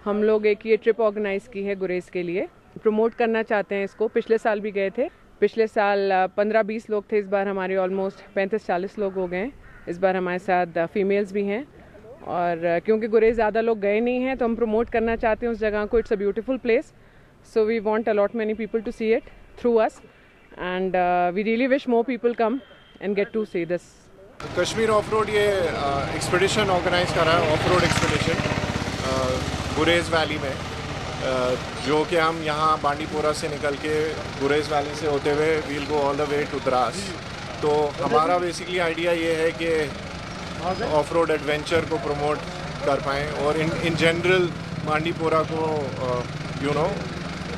हम लोग एक ये ट्रिप ऑर्गेनाइज की है गुरेज के लिए, प्रमोट करना चाहते हैं इसको। पिछले साल भी गए थे, पिछले साल 15-20 लोग थे, इस बार हमारे ऑलमोस्ट 35-40 लोग हो गए। इस बार हमारे साथ फीमेल्स भी हैं, और क्योंकि गुरेज ज़्यादा लोग गए नहीं हैं तो हम प्रमोट करना चाहते हैं उस जगह को। It's a beautiful place, so we want a lot many people to see it through us, and we really wish more people come and get to see this. Kashmir off road ये expedition organise कर रहा है, off road expedition Gurez valley में, जो कि हम यहाँ बांडीपोरा से निकल के गुरेज वैली से होते हुए we'll go all the way to Dras. तो हमारा बेसिकली आइडिया ये है कि ऑफ रोड एडवेंचर को प्रमोट कर पाएँ और इन जनरल बांडीपोरा को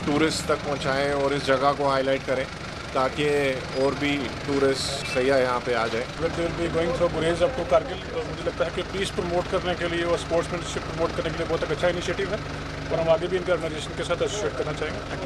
टूरिस्ट तक पहुँचाएँ और इस जगह को हाईलाइट करें ताकि और भी टूरिस्ट सैयाह यहाँ पे आ जाए। They will be going through Gurez up to Kargil. मुझे लगता है कि पीस प्रमोट करने के लिए और स्पोर्ट्समैनशिप प्रमोट करने के लिए बहुत एक अच्छा इनिशिएटिव है, और हम आगे भी इनके ऑर्गेनाइजेशन के साथ एसोसिएट करना चाहेंगे।